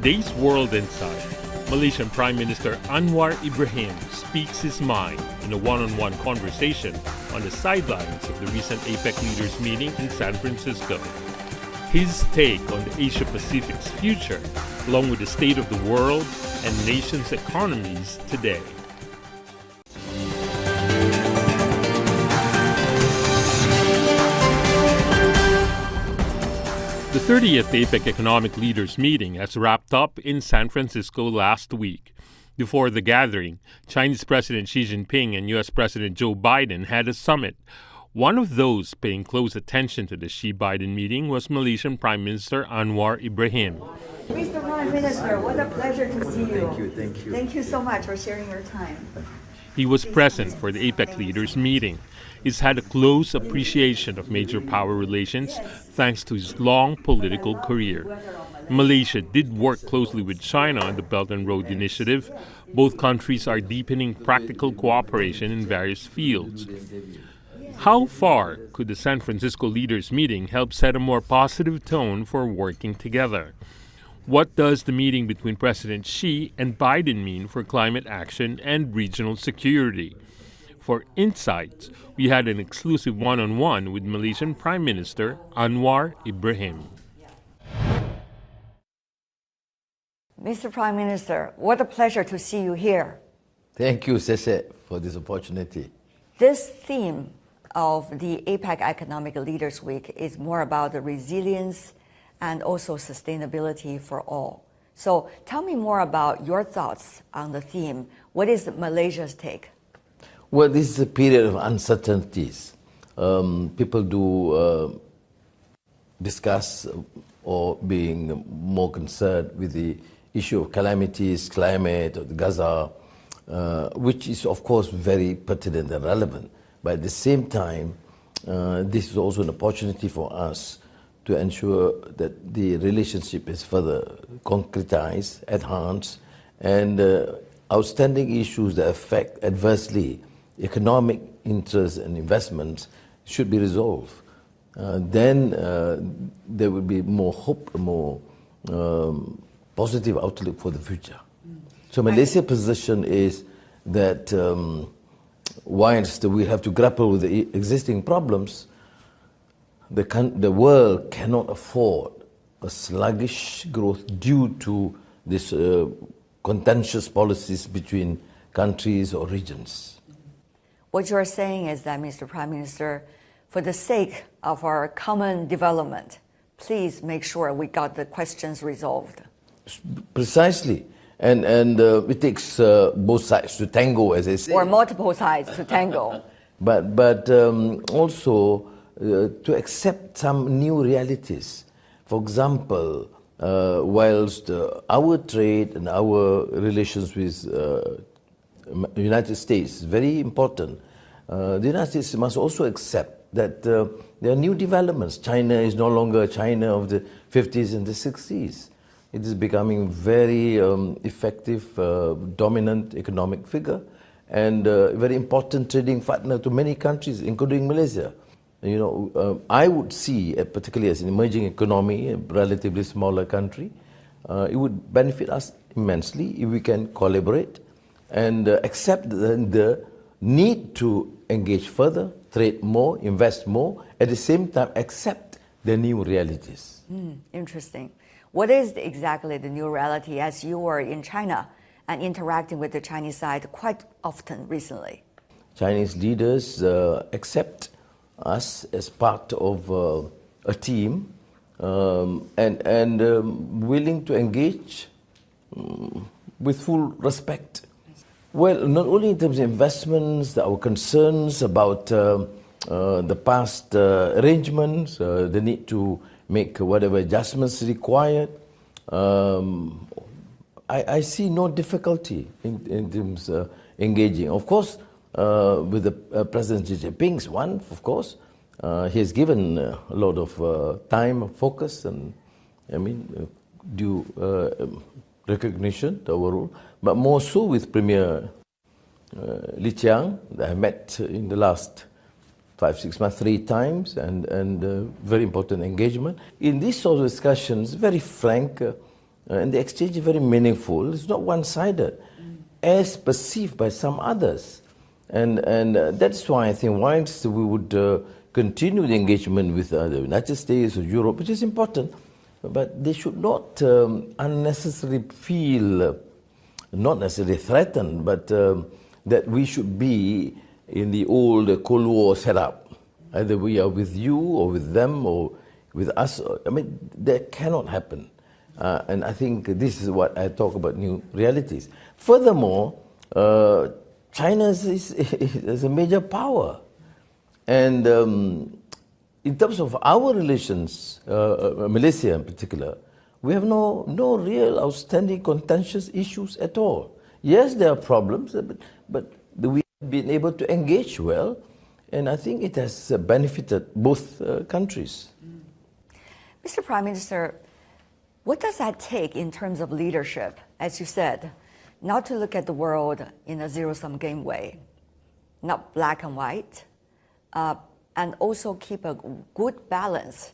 today's World Insight, Malaysian Prime Minister Anwar Ibrahim speaks his mind in a one-on-one conversation on the sidelines of the recent APEC leaders meeting in San Francisco. His take on the Asia-Pacific's future, along with the state of the world and nations' economies today. The 30th APEC Economic Leaders Meeting has wrapped up in San Francisco last week. Before the gathering, Chinese President Xi Jinping and U.S. President Joe Biden had a summit. One of those paying close attention to the Xi-Biden meeting was Malaysian Prime Minister Anwar Ibrahim. Mr. Prime Minister, what a pleasure to see you. Thank you. Thank you so much for sharing your time. He was present for the APEC leaders meeting. He's had a close appreciation of major power relations thanks to his long political career. Malaysia did work closely with China on the Belt and Road Initiative. Both countries are deepening practical cooperation in various fields. How far could the San Francisco leaders meeting help set a more positive tone for working together? What does the meeting between President Xi and Biden mean for climate action and regional security? For insights, we had an exclusive one-on-one with Malaysian Prime Minister Anwar Ibrahim. Mr. Prime Minister, what a pleasure to see you here. Thank you, Sese, for this opportunity. This theme of the APEC Economic Leaders Week is more about the resilience and also sustainability for all. So tell me more about your thoughts on the theme. What is Malaysia's take? Well, this is a period of uncertainties. People do discuss or being more concerned with the issue of calamities, climate, or Gaza, which is, of course, very pertinent and relevant. But at the same time, this is also an opportunity for us to ensure that the relationship is further concretized, enhanced, and outstanding issues that affect adversely economic interests and investments should be resolved. Then there will be more hope, more positive outlook for the future. So Malaysia's position is that whilst we have to grapple with the existing problems, the world cannot afford a sluggish growth due to this contentious policies between countries or regions. What you're saying is that, Mr. Prime Minister, for the sake of our common development, please make sure we got the questions resolved. Precisely. And it takes both sides to tango, as they say. Or multiple sides to tango. But also to accept some new realities. For example, whilst our trade and our relations with United States is very important, the United States must also accept that there are new developments. China is no longer China of the 50s and the 60s. It is becoming very effective, dominant economic figure and a very important trading partner to many countries, including Malaysia. You know, I would see, particularly as an emerging economy, a relatively smaller country, it would benefit us immensely if we can collaborate and accept the need to engage further, trade more, invest more, at the same time accept the new realities. Interesting. What is exactly the new reality as you were in China and interacting with the Chinese side quite often recently? Chinese leaders accept us as part of a team and willing to engage with full respect. Well, not only in terms of investments, our concerns about the past arrangements, the need to make whatever adjustments required. I see no difficulty in terms of engaging. Of course, with the President Xi Jinping's one, of course, he has given a lot of time, focus, and due recognition to our role, but more so with Premier Li Qiang that I met in the last 5-6 months 3 times, and very important engagement. In these sort of discussions, very frank, and the exchange is very meaningful. It's not one-sided, as perceived by some others. And that's why I think whilst we would continue the engagement with the United States or Europe, which is important, but they should not unnecessarily feel, not necessarily threatened, but that we should be in the old Cold War setup. Either we are with you or with them or with us. I mean, that cannot happen. And I think this is what I talk about, new realities. Furthermore, China is a major power. And in terms of our relations, Malaysia in particular, we have no real outstanding contentious issues at all. Yes, there are problems, but we have been able to engage well, and I think it has benefited both countries. Mr. Prime Minister, what does that take in terms of leadership, as you said, not to look at the world in a zero-sum game way, not black and white, and also keep a good balance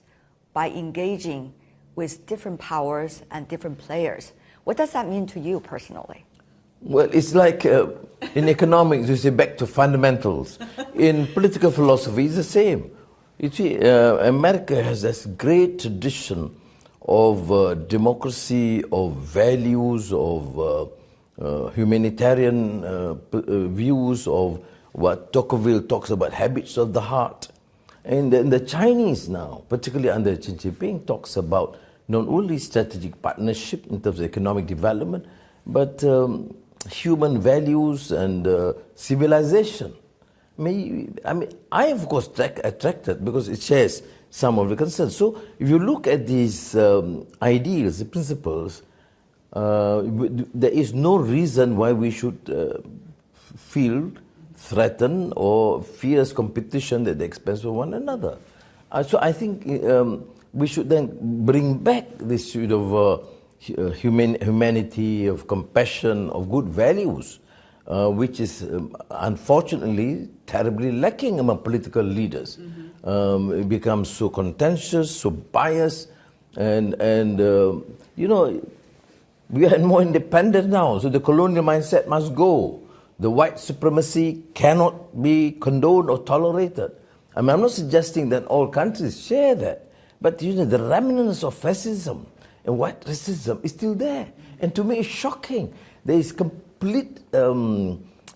by engaging with different powers and different players? What does that mean to you personally? Well, it's like in economics, you say back to fundamentals. In political philosophy, it's the same. You see, America has this great tradition of democracy, of values, of humanitarian views, of what Tocqueville talks about, habits of the heart. And the Chinese now, particularly under Xi Jinping, talks about not only strategic partnership in terms of economic development, but human values and civilization. I mean, I of course attracted because it shares some of the concerns. So if you look at these ideals, the principles, there is no reason why we should feel threatened or fierce competition at the expense of one another. So I think we should then bring back this sort of humanity, of compassion, of good values, which is unfortunately terribly lacking among political leaders. It becomes so contentious, so biased, and you know, we are more independent now, so the colonial mindset must go. The white supremacy cannot be condoned or tolerated. I mean, I'm not suggesting that all countries share that, but you know, the remnants of fascism and white racism is still there. And to me, it's shocking. There is complete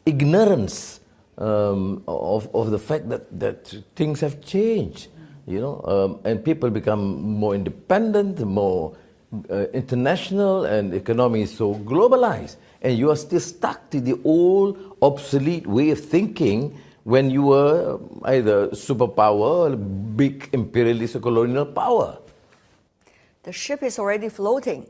ignorance of the fact that things have changed, you know, and people become more independent, more international, and the economy is so globalized. And you are still stuck to the old, obsolete way of thinking when you were either superpower or big imperialist or colonial power. The ship is already floating,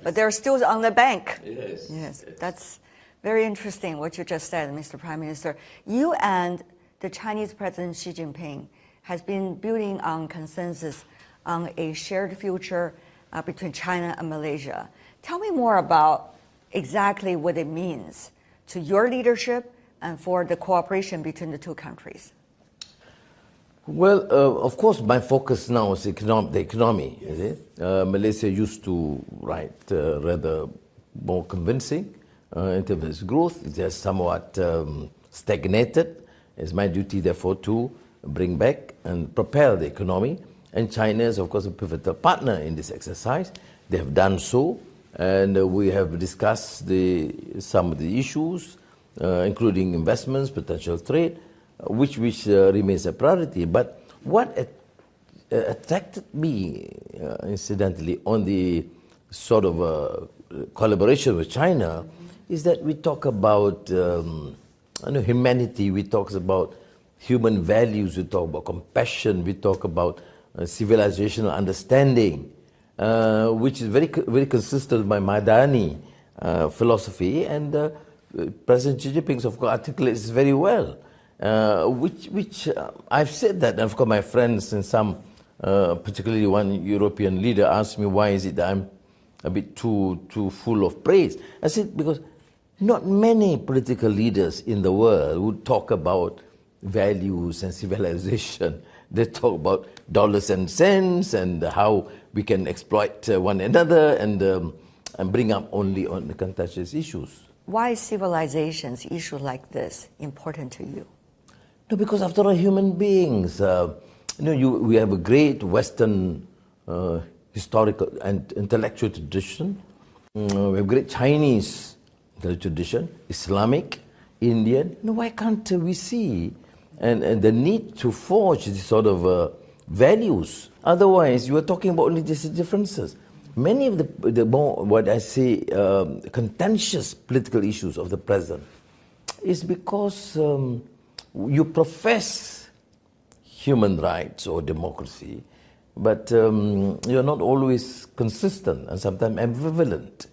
but they're still on the bank. Yes. That's very interesting what you just said, Mr. Prime Minister. You and the Chinese President Xi Jinping has been building on consensus on a shared future between China and Malaysia. Tell me more about exactly what it means to your leadership and for the cooperation between the two countries. Well, of course, my focus now is the economy. Is it? Malaysia used to write rather more convincing in terms of its growth. It has somewhat stagnated. It's my duty, therefore, to bring back and propel the economy. And China is, of course, a pivotal partner in this exercise. They have done so, and we have discussed some of the issues, including investments, potential trade, which remains a priority. But what attracted me, incidentally, on the sort of collaboration with China is that we talk about humanity, we talk about human values, we talk about compassion, we talk about civilizational understanding, which is very, very consistent with my Madani philosophy, and President Xi Jinping, of course, articulates very well. Which I've said that, and of course my friends and some, particularly one European leader, asked me why is it that I'm a bit too full of praise. I said because not many political leaders in the world would talk about values and civilization They talk about dollars and cents and how we can exploit one another and bring up only on the contentious issues. Why is civilizations issues like this important to you? No, because after all, human beings. We have a great Western historical and intellectual tradition. We have great Chinese intellectual tradition, Islamic, Indian. No, why can't we see and the need to forge these sort of values? Otherwise, you are talking about only these differences. Many of the more, what I say, contentious political issues of the present is because you profess human rights or democracy, but you're not always consistent and sometimes ambivalent.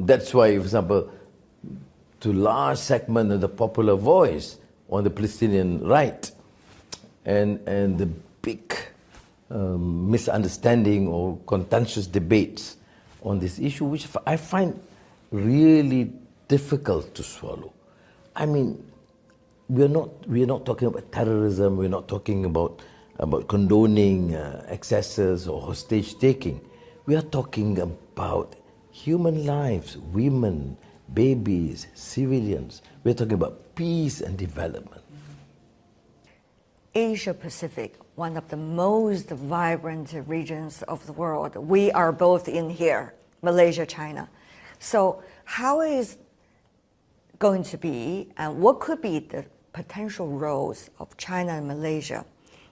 That's why, for example, to large segment of the popular voice on the Palestinian right and the big misunderstanding or contentious debates on this issue, which I find really difficult to swallow. I mean, we're not talking about terrorism. We're not talking about condoning excesses or hostage taking. We are talking about human lives, women, babies, civilians. We're talking about peace and development. Asia Pacific, one of the most vibrant regions of the world. We are both in here, Malaysia, China. So how is going to be and what could be the potential roles of China and Malaysia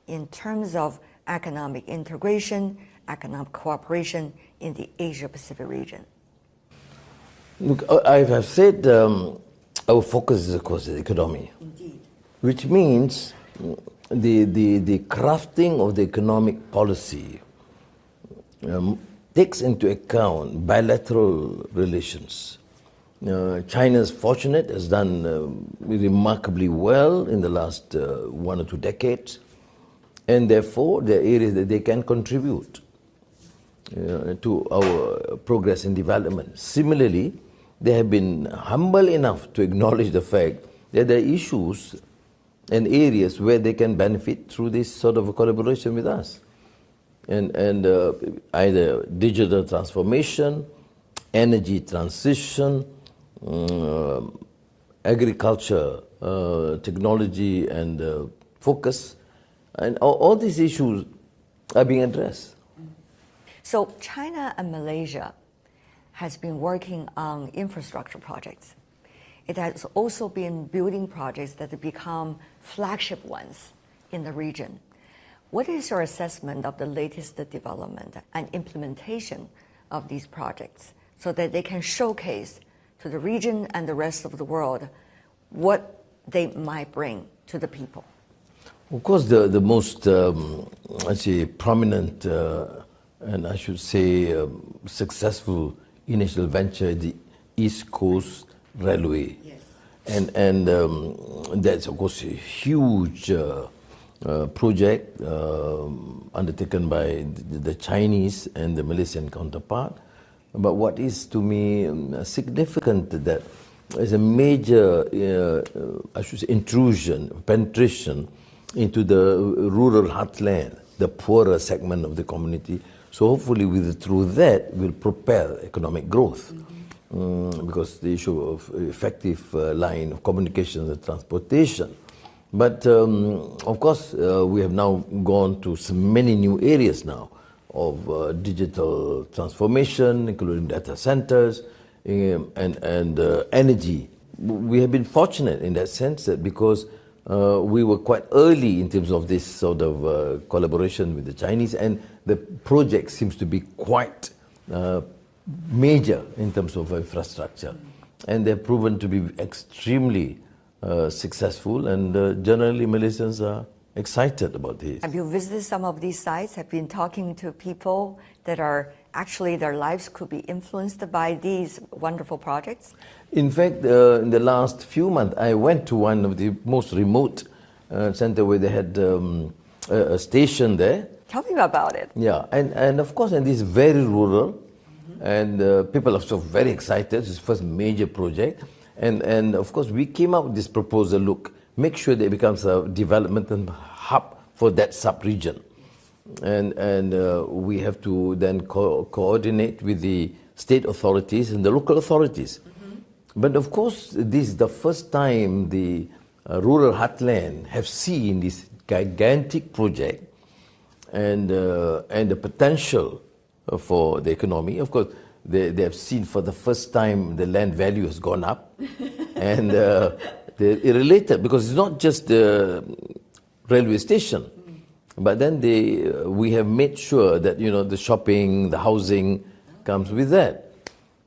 in terms of economic integration, economic cooperation in the Asia Pacific region? Look, I have said our focus is, of course, the economy. Indeed. Which means the crafting of the economic policy takes into account bilateral relations. China is fortunate, has done remarkably well in the last 1 or 2 decades, and therefore there are areas that they can contribute to our progress and development. Similarly, they have been humble enough to acknowledge the fact that there are issues and areas where they can benefit through this sort of a collaboration with us. And either digital transformation, energy transition, agriculture, technology and focus, and all these issues are being addressed. So China and Malaysia has been working on infrastructure projects. It has also been building projects that have become flagship ones in the region. What is your assessment of the latest development and implementation of these projects so that they can showcase to the region and the rest of the world what they might bring to the people? Of course, the most, I'd say, prominent and I should say successful initial venture is the East Coast Railway. Yes. And that's, of course, a huge project undertaken by the Chinese and the Malaysian counterpart. But what is to me significant that is a major, I should say, intrusion, penetration into the rural heartland, the poorer segment of the community. So hopefully through that will propel economic growth. Because the issue of effective line of communication and transportation. But of course, we have now gone to many new areas now of digital transformation, including data centers and energy. We have been fortunate in that sense that because we were quite early in terms of this sort of collaboration with the Chinese, and the project seems to be quite major in terms of infrastructure, and they've proven to be extremely successful, and generally Malaysians are excited about this. Have you visited some of these sites? Have been talking to people that are actually their lives could be influenced by these wonderful projects? In fact, in the last few months, I went to one of the most remote center where they had a station there. Tell me about it. Yeah, and of course, and this is very rural. And people are so very excited. It's the first major project. And of course, we came up with this proposal, look, make sure that it becomes a development hub for that sub-region. And we have to then coordinate with the state authorities and the local authorities. But of course, this is the first time the rural heartland have seen this gigantic project and the potential for the economy. Of course, they have seen for the first time the land value has gone up. And they're related, because it's not just the railway station, but then we have made sure that, you know, the shopping, the housing comes with that.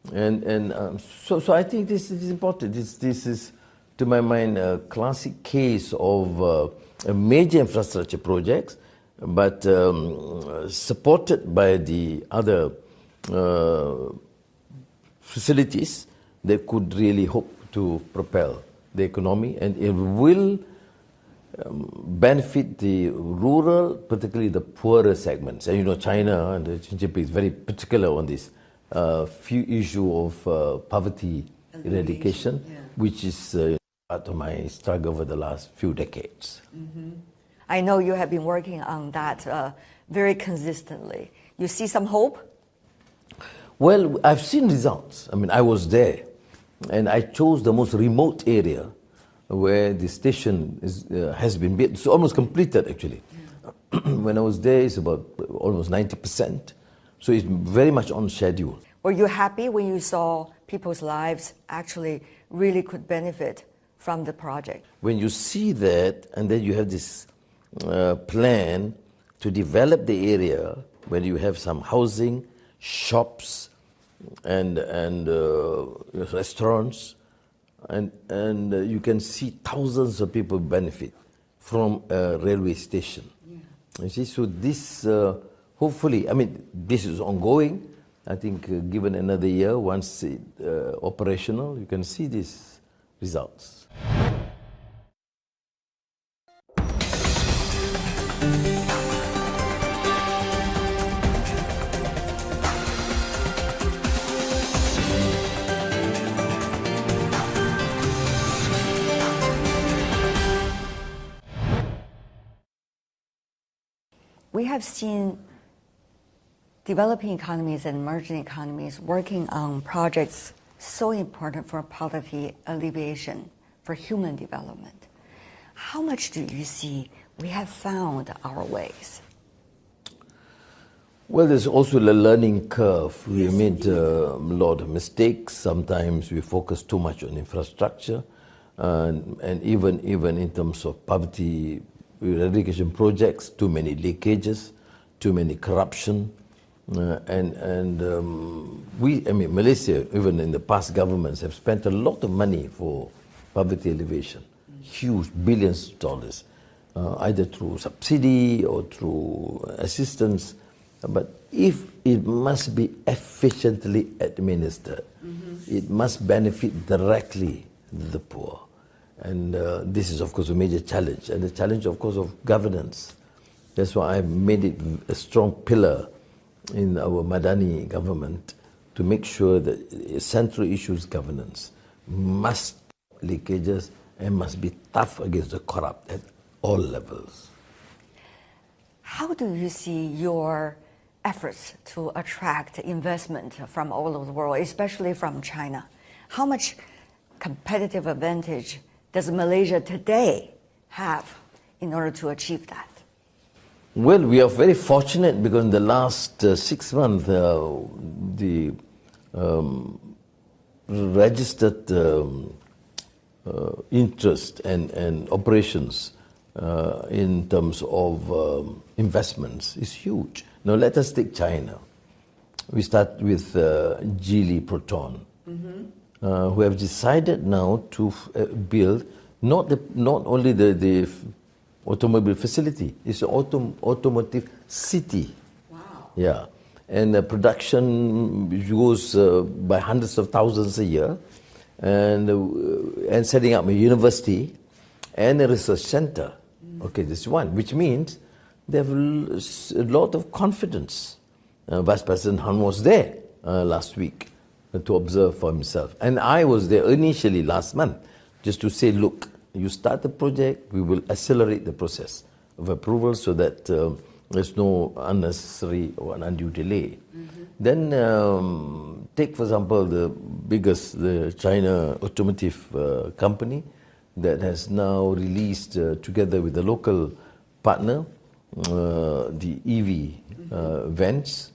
So I think this is important. This is, to my mind, a classic case of a major infrastructure projects, but supported by the other facilities that could really hope to propel the economy, and it will benefit the rural, particularly the poorer segments. And you know, China and Xi Jinping is very particular on this few issue of poverty eradication, which is part of my struggle over the last few decades. I know you have been working on that very consistently. You see some hope? Well, I've seen results. I mean, I was there, and I chose the most remote area where the station has been built. It's almost completed, actually. When I was there, it's about almost 90%. So it's very much on schedule. Were you happy when you saw people's lives actually really could benefit from the project? When you see that, and then you have this plan to develop the area where you have some housing, shops, and restaurants, and you can see thousands of people benefit from a railway station. You see, so this hopefully, I mean, this is ongoing. I think given another year, once it, operational, you can see these results. We have seen developing economies and emerging economies working on projects so important for poverty alleviation, for human development. How much do you see we have found our ways? Well, there's also the learning curve. We made a lot of mistakes. Sometimes we focus too much on infrastructure, and even in terms of poverty eradication projects, too many leakages, too many corruption, Malaysia, even in the past governments, have spent a lot of money for poverty alleviation, huge billions of dollars, either through subsidy or through assistance. But if it must be efficiently administered, it must benefit directly the poor. And this is, of course, a major challenge, and the challenge, of course, of governance. That's why I've made it a strong pillar in our Madani government to make sure that central issues governance must stop leakages and must be tough against the corrupt at all levels. How do you see your efforts to attract investment from all over the world, especially from China? How much competitive advantage does Malaysia today have in order to achieve that? Well, we are very fortunate because in the last 6 months, the registered interest and operations in terms of investments is huge. Now let us take China. We start with Geely Proton, who have decided now to build not only the automobile facility, it's an automotive city. Wow. Yeah, and production goes by hundreds of thousands a year, and setting up a university and a research center. Okay, this is one, which means they have a lot of confidence. Vice President Han was there last week to observe for himself. And I was there initially last month just to say, look, you start the project, we will accelerate the process. of approval so that there's no unnecessary or an undue delay. Then take, for example, the biggest, the China automotive company that has now released, together with a local partner, the EV vents.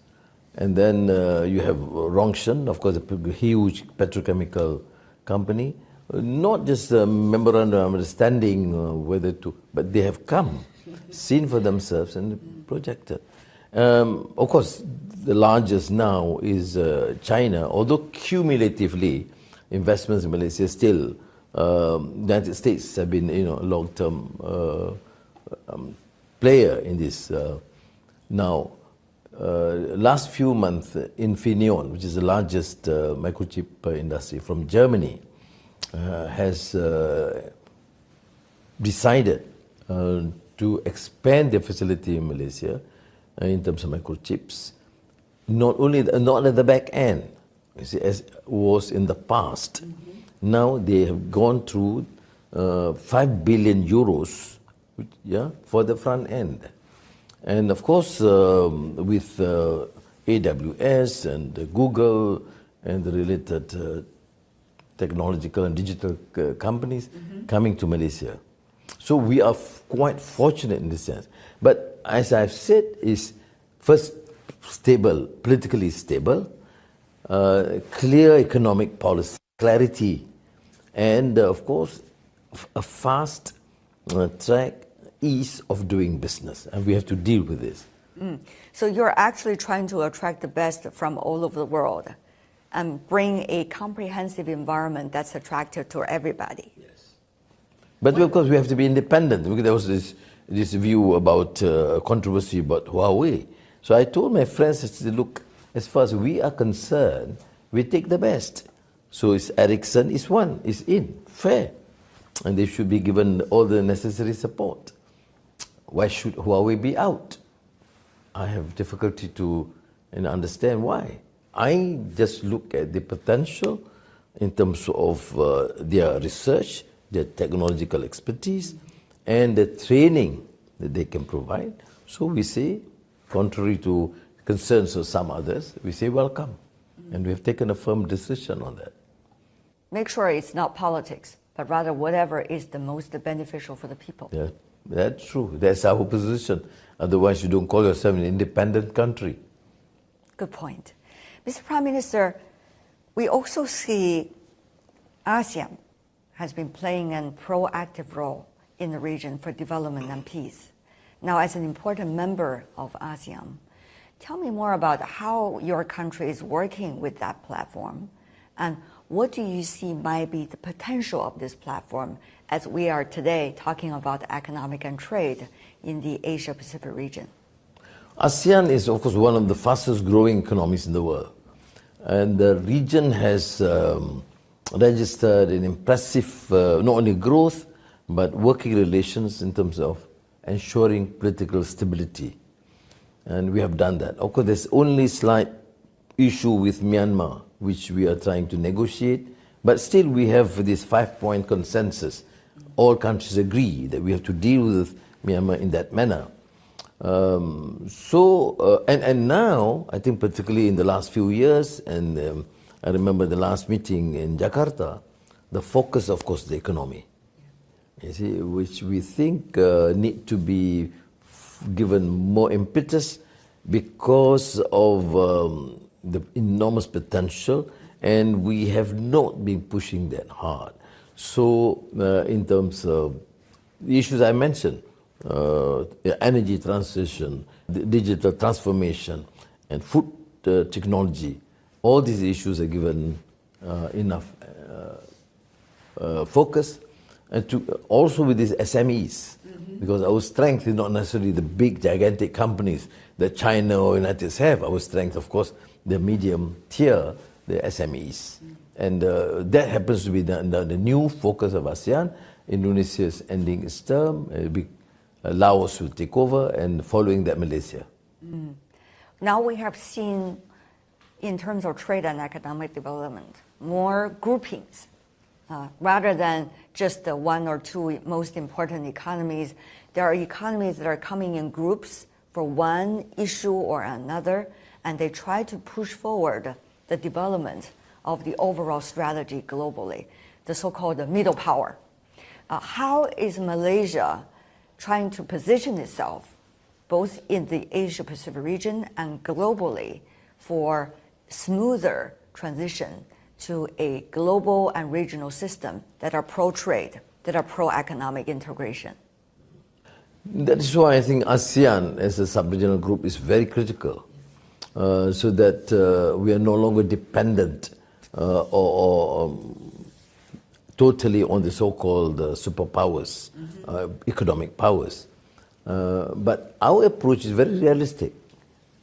And then you have Rongshan, of course, a huge petrochemical company. Not just a memorandum of understanding whether to, but they have come, seen for themselves and projected. Of course, the largest now is China, although cumulatively investments in Malaysia still, United States have been a long-term player in this. Now, last few months, Infineon, which is the largest microchip industry from Germany, has decided to expand their facility in Malaysia in terms of microchips. Not at the back end, you see, as was in the past. Now they have gone through 5 billion euros, for the front end. And of course, with AWS and Google and the related technological and digital companies coming to Malaysia. So we are quite fortunate in this sense. But as I've said, is first stable, politically stable, clear economic policy, clarity, and of course, a fast track, ease of doing business. And we have to deal with this. So you're actually trying to attract the best from all over the world and bring a comprehensive environment that's attractive to everybody. Yes. But of course, we have to be independent. Because there was this view about controversy about Huawei. So I told my friends, I said, look, as far as we are concerned, we take the best. So it's Ericsson is one, is in, fair. And they should be given all the necessary support. Why should Huawei be out? I have difficulty to understand why. I just look at the potential in terms of their research, their technological expertise, and the training that they can provide. So we say, contrary to concerns of some others, we say welcome. And we have taken a firm decision on that. Make sure it's not politics, but rather whatever is the most beneficial for the people. Yeah, that's true. That's our position. Otherwise, you don't call yourself an independent country. Good point. Mr. Prime Minister, we also see ASEAN has been playing a proactive role in the region for development and peace. Now, as an important member of ASEAN, tell me more about how your country is working with that platform, and what do you see might be the potential of this platform as we are today talking about economic and trade in the Asia-Pacific region? ASEAN is, of course, one of the fastest growing economies in the world. And the region has registered an impressive, not only growth, but working relations in terms of ensuring political stability. And we have done that. Of course, there's only slight issue with Myanmar, which we are trying to negotiate. But still, we have this 5-point consensus. All countries agree that we have to deal with Myanmar in that manner. And now, I think particularly in the last few years, and I remember the last meeting in Jakarta, the focus, of course, the economy, you see, which we think need to be given more impetus because of the enormous potential, and we have not been pushing that hard. So, in terms of the issues I mentioned, energy transition, digital transformation, and food technology, all these issues are given enough focus, and to also with these SMEs, because our strength is not necessarily the big gigantic companies that China or United States have. Our strength, of course, the medium tier, the SMEs. And that happens to be the new focus of ASEAN. Indonesia is ending its term. Laos will take over, and following that, Malaysia. Now we have seen, in terms of trade and economic development, more groupings. Rather than just the one or two most important economies, There are economies that are coming in groups for one issue or another, and they try to push forward the development of the overall strategy globally, the so-called middle power. How is Malaysia trying to position itself both in the Asia-Pacific region and globally for smoother transition to a global and regional system that are pro-trade, that are pro-economic integration? That is why I think ASEAN as a sub-regional group is very critical, so that we are no longer dependent or totally on the so-called superpowers, economic powers. But our approach is very realistic.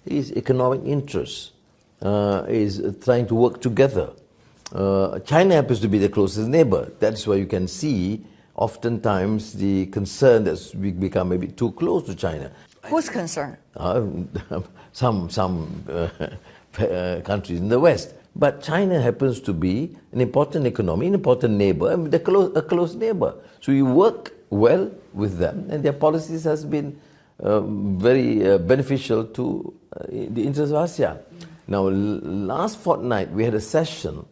It is economic interests, is trying to work together. China happens to be the closest neighbor. That's why you can see oftentimes the concern that we become a bit too close to China. Who's concerned? Some countries in the West. But China happens to be an important economy, an important neighbor, and a close neighbor. So you work well with them, and their policies has been very beneficial to the interests of ASEAN. Now, last fortnight we had a session,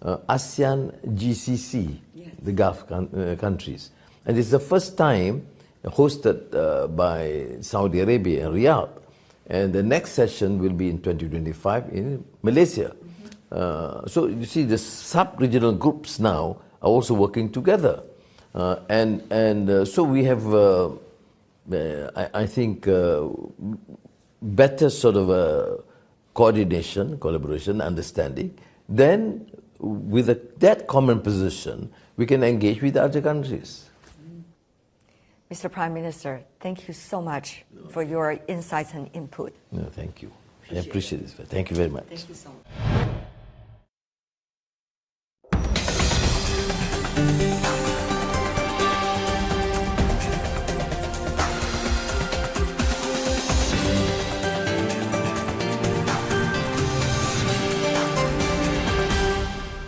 ASEAN GCC, the Gulf countries, and it's the first time hosted by Saudi Arabia and Riyadh, and the next session will be in 2025 in Malaysia. So you see, the sub-regional groups now are also working together, and so we have, I think, better sort of coordination, collaboration, understanding. Then, with that common position, we can engage with other countries. Mr. Prime Minister, thank you so much for your insights and input. No, thank you. I appreciate it. Thank you very much. Thank you so much.